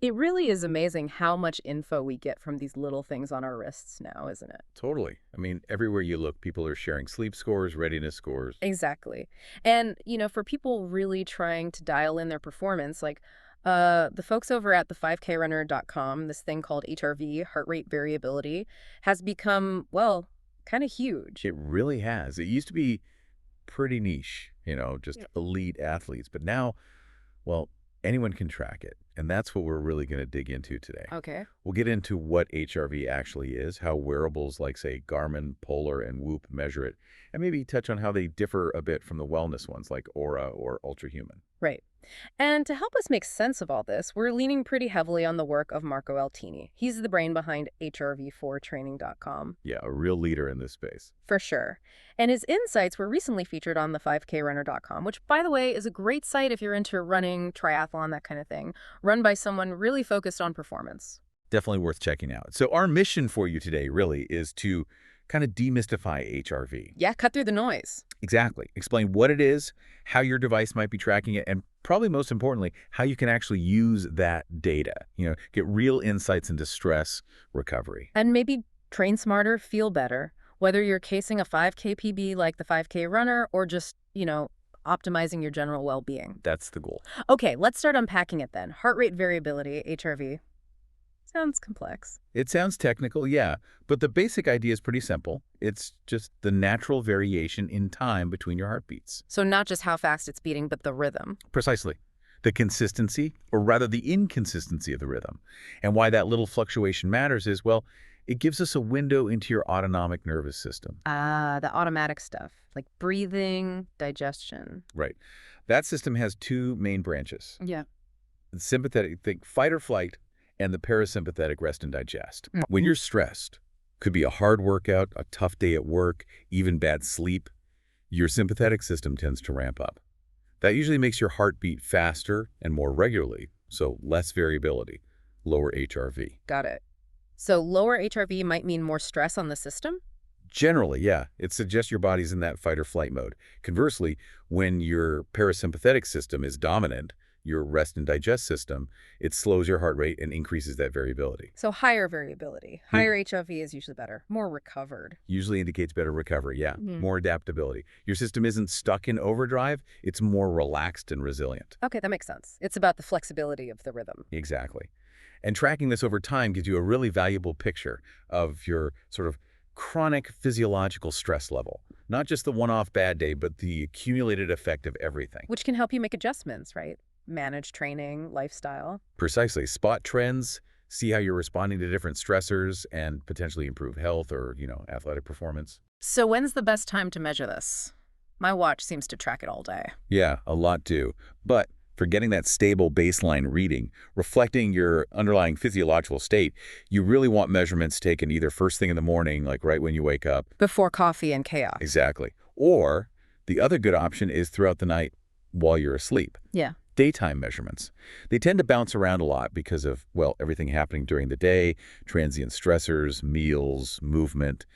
It really is amazing how much info we get from these little things on our wrists now, isn't it? Totally. I mean, everywhere you look, people are sharing sleep scores, readiness scores. Exactly. And, for people really trying to dial in their performance, like the folks over at the 5krunner.com, this thing called HRV, heart rate variability, has become, well, kind of huge. It really has. It used to be pretty niche, just Yeah. elite athletes. But now, well, anyone can track it. And that's what we're really going to dig into today. Okay. We'll get into what HRV actually is, how wearables like, say, Garmin, Polar, and Whoop measure it, and maybe touch on how they differ a bit from the wellness ones like Oura or Ultrahuman. Right. And to help us make sense of all this, we're leaning pretty heavily on the work of Marco Altini. He's the brain behind HRV4training.com. Yeah, a real leader in this space. For sure. And his insights were recently featured on the 5krunner.com, which, by the way, is a great site if you're into running, triathlon, that kind of thing, run by someone really focused on performance. Definitely worth checking out. So our mission for you today really is to kind of demystify HRV. Yeah, cut through the noise. Exactly. Explain what it is, how your device might be tracking it, and probably most importantly, how you can actually use that data. Get real insights into stress recovery. And maybe train smarter, feel better, whether you're casing a 5K PB like the 5K runner or just, optimizing your general well-being. That's the goal. Okay, let's start unpacking it then. Heart rate variability, HRV. Sounds complex. It sounds technical, yeah, but the basic idea is pretty simple. It's just the natural variation in time between your heartbeats. So not just how fast it's beating, but the rhythm. Precisely. The consistency, or rather the inconsistency of the rhythm. And why that little fluctuation matters is, well, it gives us a window into your autonomic nervous system. Ah, the automatic stuff, like breathing, digestion. Right. That system has two main branches. Yeah. The sympathetic, think fight or flight, and the parasympathetic rest and digest. When you're stressed, could be a hard workout, a tough day at work, even bad sleep, your sympathetic system tends to ramp up. That usually makes your heart beat faster and more regularly, so less variability, lower HRV. Got it. So lower HRV might mean more stress on the system? Generally, yeah, it suggests your body's in that fight or flight mode. Conversely, when your parasympathetic system is dominant, your rest and digest system, it slows your heart rate and increases that variability. So higher variability. Higher HRV is usually better, more recovered. Usually indicates better recovery, yeah, Mhm. more adaptability. Your system isn't stuck in overdrive, it's more relaxed and resilient. Okay, that makes sense. It's about the flexibility of the rhythm. Exactly. And tracking this over time gives you a really valuable picture of your sort of chronic physiological stress level. Not just the one-off bad day, but the accumulated effect of everything. Which can help you make adjustments, right? Manage training, lifestyle. Precisely. Spot trends, see how you're responding to different stressors, and potentially improve health or, athletic performance. So when's the best time to measure this? My watch seems to track it all day. Yeah, a lot do. But for getting that stable baseline reading, reflecting your underlying physiological state, you really want measurements taken either first thing in the morning, like right when you wake up. Before coffee and chaos. Exactly. Or the other good option is throughout the night while you're asleep. Yeah. Daytime measurements. They tend to bounce around a lot because of, well, everything happening during the day, transient stressors, meals, movement.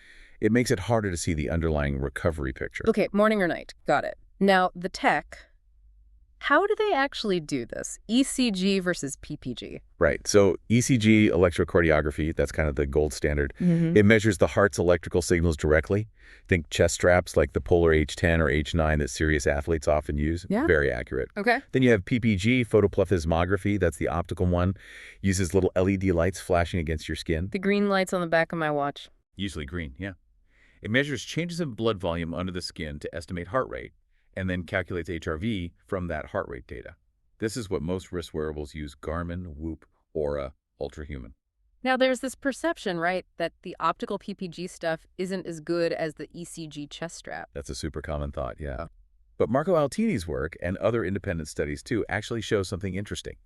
It makes it harder to see the underlying recovery picture. Okay, morning or night. Got it. Now, the tech, how do they actually do this? ECG versus PPG. Right. So ECG, electrocardiography, that's kind of the gold standard. Mm-hmm. It measures the heart's electrical signals directly. Think chest straps like the Polar H10 or H9 that serious athletes often use. Yeah. Very accurate. Okay. Then you have PPG, photoplethysmography. That's the optical one. Uses little LED lights flashing against your skin. The green lights on the back of my watch. Usually green, yeah. It measures changes in blood volume under the skin to estimate heart rate, and then calculates HRV from that heart rate data. This is what most wrist wearables use: Garmin, Whoop, Oura, Ultrahuman. Now, there's this perception, right, that the optical PPG stuff isn't as good as the ECG chest strap. That's a super common thought, yeah. But Marco Altini's work, and other independent studies too, actually show something interesting.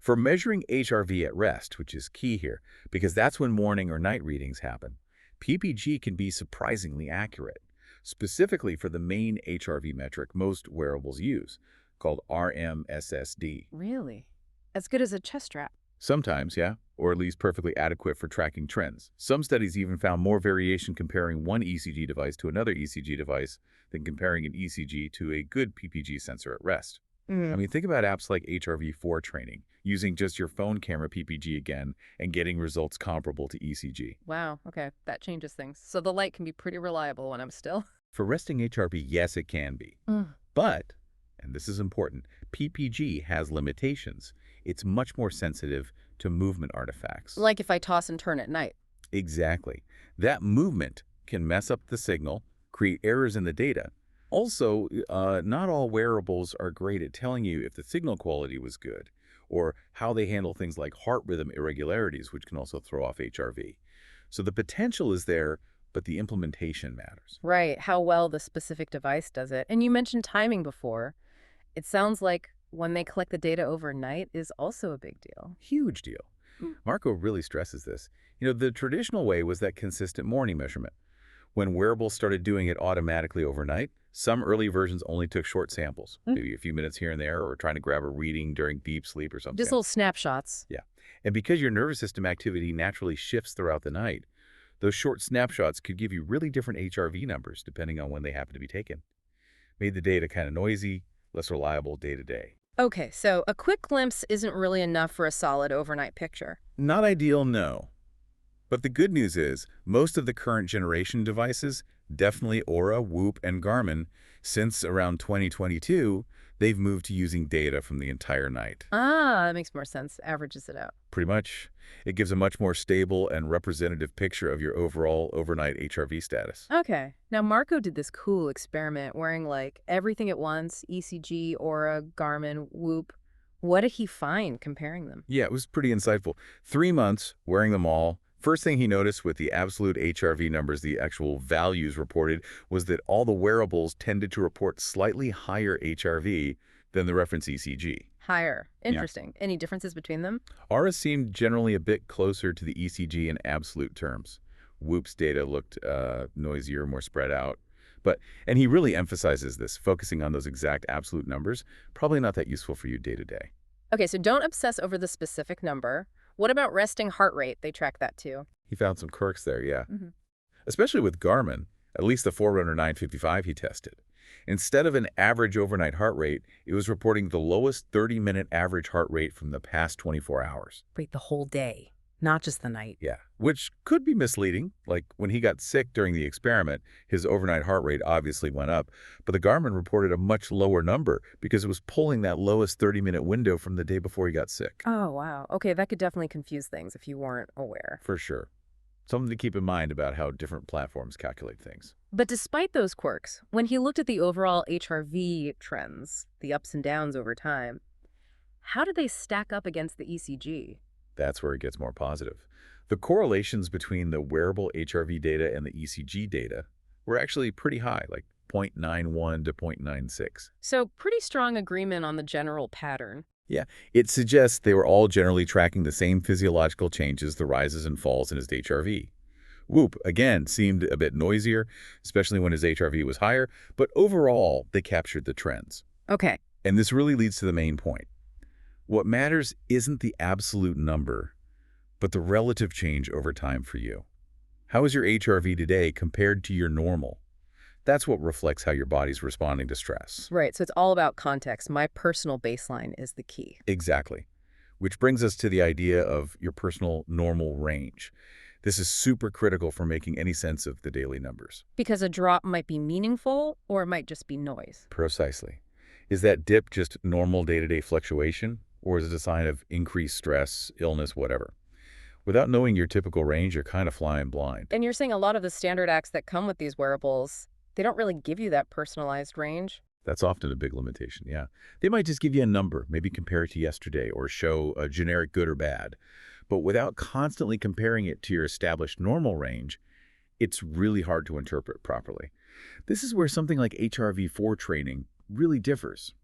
For measuring HRV at rest, which is key here, because that's when morning or night readings happen, PPG can be surprisingly accurate, specifically for the main HRV metric most wearables use, called RMSSD. Really? As good as a chest strap? Sometimes, yeah, or at least perfectly adequate for tracking trends. Some studies even found more variation comparing one ECG device to another ECG device than comparing an ECG to a good PPG sensor at rest. I mean, think about apps like HRV4 training. using just your phone camera PPG again and getting results comparable to ECG. Wow, okay, that changes things. So the light can be pretty reliable when I'm still. For resting HRV, yes, it can be. But, and this is important, PPG has limitations. It's much more sensitive to movement artifacts. Like if I toss and turn at night. Exactly. That movement can mess up the signal, create errors in the data. Also, not all wearables are great at telling you if the signal quality was good or how they handle things like heart rhythm irregularities, which can also throw off HRV. So the potential is there, but the implementation matters. Right, how well the specific device does it. And you mentioned timing before. It sounds like when they collect the data overnight is also a big deal. Huge deal. Marco really stresses this. The traditional way was that consistent morning measurement. When wearables started doing it automatically overnight, some early versions only took short samples, maybe a few minutes here and there, or trying to grab a reading during deep sleep or something. Just little snapshots. Yeah. And because your nervous system activity naturally shifts throughout the night, those short snapshots could give you really different HRV numbers depending on when they happen to be taken. Made the data kind of noisy, less reliable day to day. Okay, so a quick glimpse isn't really enough for a solid overnight picture. Not ideal, no. But the good news is, most of the current generation devices, definitely Oura, Whoop, and Garmin, since around 2022, they've moved to using data from the entire night. Ah, that makes more sense. Averages it out. Pretty much. It gives a much more stable and representative picture of your overall overnight HRV status. Okay. Now, Marco did this cool experiment wearing, like, everything at once, ECG, Oura, Garmin, Whoop. What did he find comparing them? Yeah, it was pretty insightful. 3 months wearing them all. First thing he noticed with the absolute HRV numbers, the actual values reported, was that all the wearables tended to report slightly higher HRV than the reference ECG. Higher. Interesting. Any differences between them? Aura seemed generally a bit closer to the ECG in absolute terms. Whoop's data looked noisier, more spread out. And he really emphasizes this, focusing on those exact absolute numbers, probably not that useful for you day to day. Okay, so don't obsess over the specific number. What about resting heart rate? They track that too. He found some quirks there, yeah. Especially with Garmin, at least the Forerunner 955 he tested. Instead of an average overnight heart rate, it was reporting the lowest 30-minute average heart rate from the past 24 hours. Wait, the whole day, not just the night. Yeah, which could be misleading. Like when he got sick during the experiment, his overnight heart rate obviously went up, but the Garmin reported a much lower number because it was pulling that lowest 30-minute window from the day before he got sick. Oh, wow. Okay, that could definitely confuse things if you weren't aware. For sure. Something to keep in mind about how different platforms calculate things. But despite those quirks, when he looked at the overall HRV trends, the ups and downs over time, how did they stack up against the ECG? That's where it gets more positive. The correlations between the wearable HRV data and the ECG data were actually pretty high, like 0.91 to 0.96. So pretty strong agreement on the general pattern. Yeah, it suggests they were all generally tracking the same physiological changes, the rises and falls in his HRV. Whoop, again, seemed a bit noisier, especially when his HRV was higher, but overall, they captured the trends. Okay. And this really leads to the main point. What matters isn't the absolute number, but the relative change over time for you. How is your HRV today compared to your normal? That's what reflects how your body's responding to stress. Right, so it's all about context. My personal baseline is the key. Exactly. Which brings us to the idea of your personal normal range. This is super critical for making any sense of the daily numbers. Because a drop might be meaningful, or it might just be noise. Precisely. Is that dip just normal day-to-day fluctuation, or is it a sign of increased stress, illness, whatever? Without knowing your typical range, you're kind of flying blind. And you're saying a lot of the standard acts that come with these wearables, they don't really give you that personalized range? That's often a big limitation, yeah. They might just give you a number, maybe compare it to yesterday, or show a generic good or bad. But without constantly comparing it to your established normal range, it's really hard to interpret properly. This is where something like HRV4 training really differs.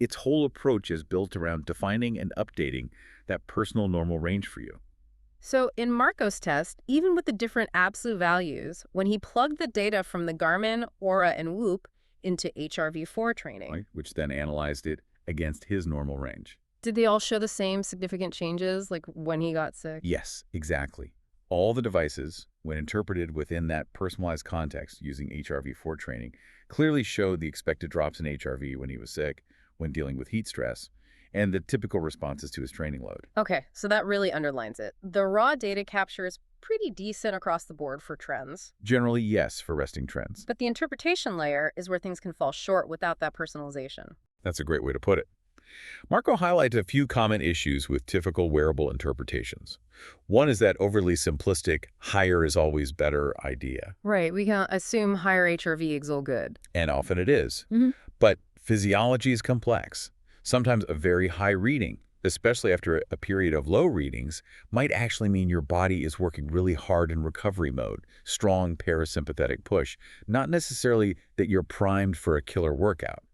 Its whole approach is built around defining and updating that personal normal range for you. So in Marco's test, even with the different absolute values, when he plugged the data from the Garmin, Oura, and Whoop into HRV4 training, Right? Which then analyzed it against his normal range. did they all show the same significant changes, like when he got sick? Yes, exactly. All the devices, when interpreted within that personalized context using HRV4 training, clearly showed the expected drops in HRV when he was sick, when dealing with heat stress, and the typical responses to his training load. Okay, so that really underlines it. The raw data capture is pretty decent across the board for trends. Generally, yes, for resting trends. But the interpretation layer is where things can fall short without that personalization. That's a great way to put it. Marco highlights a few common issues with typical wearable interpretations. One is that overly simplistic, higher is always better idea. Right, we can assume higher HRV equals all good. And often it is. Hmm. But physiology is complex. Sometimes a very high reading, especially after a period of low readings, might actually mean your body is working really hard in recovery mode, strong parasympathetic push, not necessarily that you're primed for a killer workout.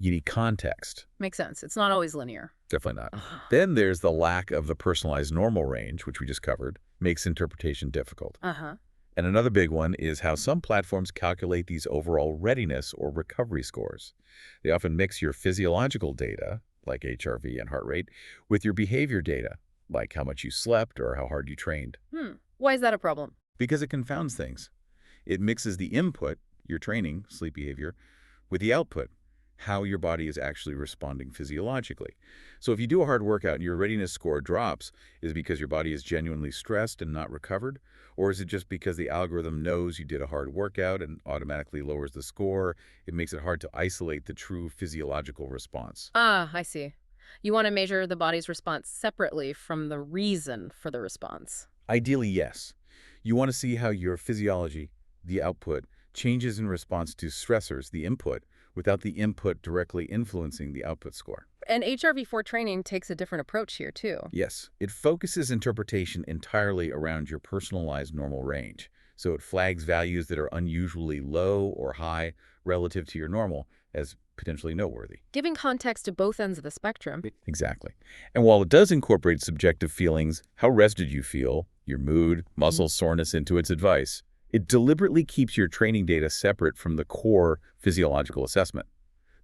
You need context. Makes sense. It's not always linear. Definitely not. Then there's the lack of the personalized normal range, which we just covered, makes interpretation difficult. Uh-huh. And another big one is how some platforms calculate these overall readiness or recovery scores. They often mix your physiological data, like HRV and heart rate, with your behavior data, like how much you slept or how hard you trained. Why is that a problem? Because it confounds things. It mixes the input, your training, sleep behavior, with the output, how your body is actually responding physiologically. So if you do a hard workout and your readiness score drops, is it because your body is genuinely stressed and not recovered? Or is it just because the algorithm knows you did a hard workout and automatically lowers the score? It makes it hard to isolate the true physiological response. Ah, I see. You want to measure the body's response separately from the reason for the response. Ideally, yes. You want to see how your physiology, the output, changes in response to stressors, the input, without the input directly influencing the output score. And HRV4 training takes a different approach here, too. Yes, it focuses interpretation entirely around your personalized normal range. So it flags values that are unusually low or high relative to your normal as potentially noteworthy. Giving context to both ends of the spectrum. Exactly. And while it does incorporate subjective feelings, how rested you feel, your mood, muscle soreness into its advice, it deliberately keeps your training data separate from the core physiological assessment.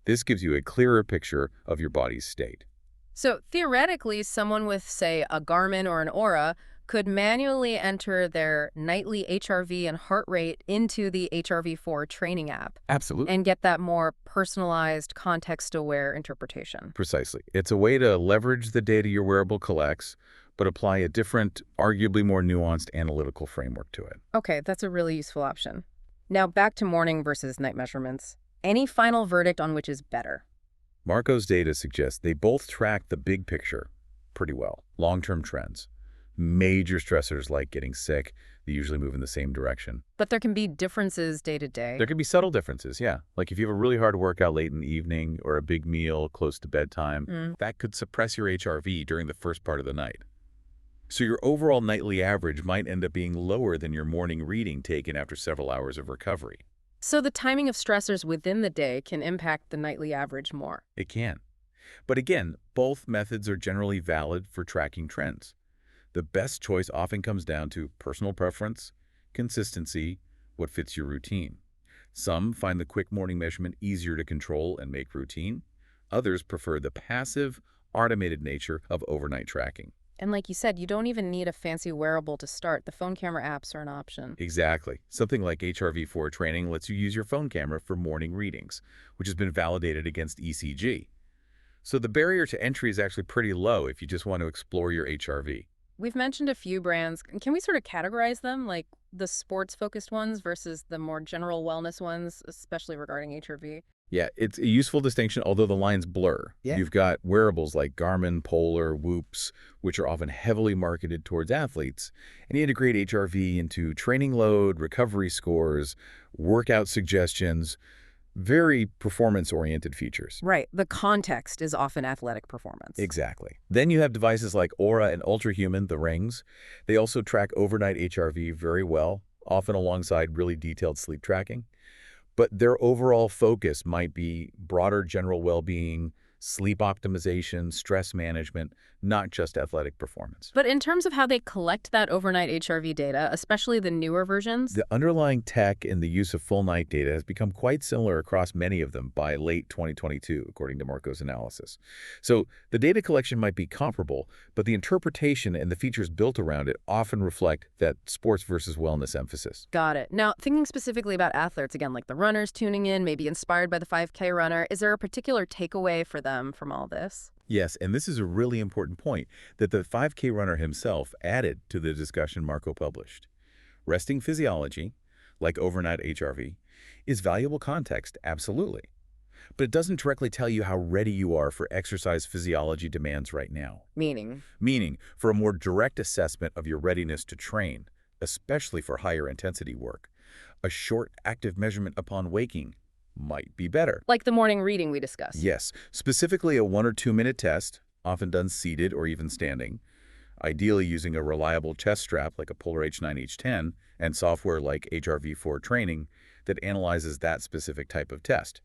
This gives you a clearer picture of your body's state. So theoretically, someone with, say, a Garmin or an Oura could manually enter their nightly HRV and heart rate into the HRV4 training app Absolutely. and get that more personalized, context-aware interpretation. Precisely. It's a way to leverage the data your wearable collects, but apply a different, arguably more nuanced analytical framework to it. Okay, that's a really useful option. Now back to morning versus night measurements. Any final verdict on which is better? Marco's data suggests they both track the big picture pretty well. Long-term trends. Major stressors like getting sick, they usually move in the same direction. But there can be differences day to day. There can be subtle differences, yeah. Like if you have a really hard workout late in the evening or a big meal close to bedtime, that could suppress your HRV during the first part of the night. So your overall nightly average might end up being lower than your morning reading taken after several hours of recovery. So the timing of stressors within the day can impact the nightly average more. It can. But again, both methods are generally valid for tracking trends. The best choice often comes down to personal preference, consistency, what fits your routine. Some find the quick morning measurement easier to control and make routine. Others prefer the passive, automated nature of overnight tracking. And like you said, you don't even need a fancy wearable to start. The phone camera apps are an option. Exactly. Something like HRV4 training lets you use your phone camera for morning readings, which has been validated against ECG. So the barrier to entry is actually pretty low if you just want to explore your HRV. We've mentioned a few brands. Can we sort of categorize them, like the sports-focused ones versus the more general wellness ones, especially regarding HRV? Yeah, it's a useful distinction, although the lines blur. Yeah. You've got wearables like Garmin, Polar, Whoops, which are often heavily marketed towards athletes, and you integrate HRV into training load, recovery scores, workout suggestions, very performance-oriented features. Right. The context is often athletic performance. Exactly. Then you have devices like Oura and Ultrahuman, the rings. They also track overnight HRV very well, often alongside really detailed sleep tracking. But their overall focus might be broader general well-being, sleep optimization, stress management, not just athletic performance. But in terms of how they collect that overnight HRV data, especially the newer versions, The underlying tech and the use of full night data has become quite similar across many of them by late 2022, according to Marco's analysis. So the data collection might be comparable, but the interpretation and the features built around it often reflect that sports versus wellness emphasis. got it. Now, thinking specifically about athletes, again, like the runners tuning in, maybe inspired by the 5K runner, is there a particular takeaway for them from all this? Yes, and this is a really important point that the 5K runner himself added to the discussion Marco published. Resting physiology, like overnight HRV, is valuable context, absolutely. But it doesn't directly tell you how ready you are for exercise physiology demands right now. Meaning, Meaning, for a more direct assessment of your readiness to train, especially for higher intensity work, a short active measurement upon waking might be better. like the morning reading we discussed. Yes, specifically a 1 or 2 minute test, often done seated or even standing, ideally using a reliable chest strap like a Polar H9 H10 and software like HRV4 Training that analyzes that specific type of test.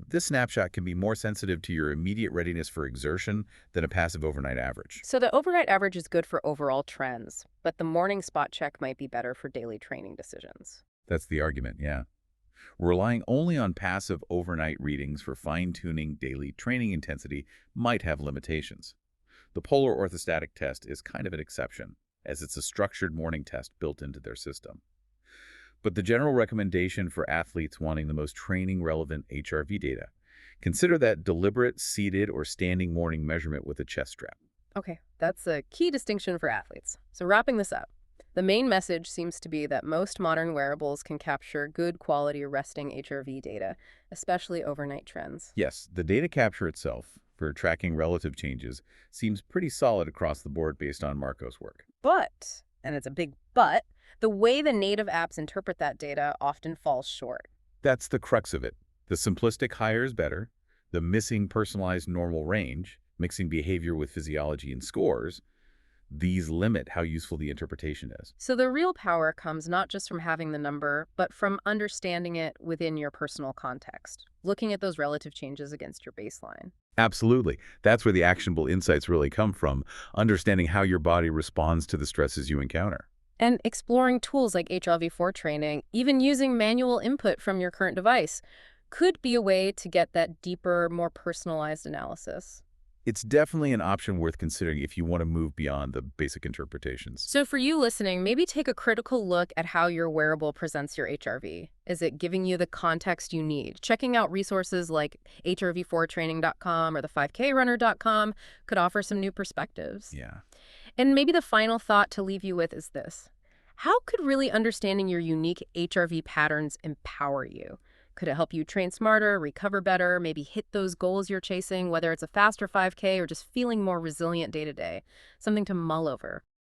This snapshot can be more sensitive to your immediate readiness for exertion than a passive overnight average. So the overnight average is good for overall trends, but the morning spot check might be better for daily training decisions. That's the argument, yeah. Relying only on passive overnight readings for fine-tuning daily training intensity might have limitations. The polar orthostatic test is kind of an exception, as it's a structured morning test built into their system. But the general recommendation for athletes wanting the most training-relevant HRV data, consider that deliberate seated or standing morning measurement with a chest strap. Okay, that's a key distinction for athletes. So wrapping this up, the main message seems to be that most modern wearables can capture good quality resting HRV data, especially overnight trends. Yes, the data capture itself, for tracking relative changes, seems pretty solid across the board based on Marco's work. But, and it's a big but, the way the native apps interpret that data often falls short. That's the crux of it. The simplistic higher is better, the missing personalized normal range, mixing behavior with physiology and scores, these limit how useful the interpretation is. So the real power comes not just from having the number, but from understanding it within your personal context, looking at those relative changes against your baseline. Absolutely. That's where the actionable insights really come from, understanding how your body responds to the stresses you encounter. And exploring tools like HLV4 training, even using manual input from your current device, could be a way to get that deeper, more personalized analysis. It's definitely an option worth considering if you want to move beyond the basic interpretations. So for you listening, maybe take a critical look at how your wearable presents your HRV. Is it giving you the context you need? Checking out resources like HRV4training.com or the 5krunner.com could offer some new perspectives. Yeah. And maybe the final thought to leave you with is this. How could really understanding your unique HRV patterns empower you? Could it help you train smarter, recover better, maybe hit those goals you're chasing, whether it's a faster 5K or just feeling more resilient day to day? Something to mull over.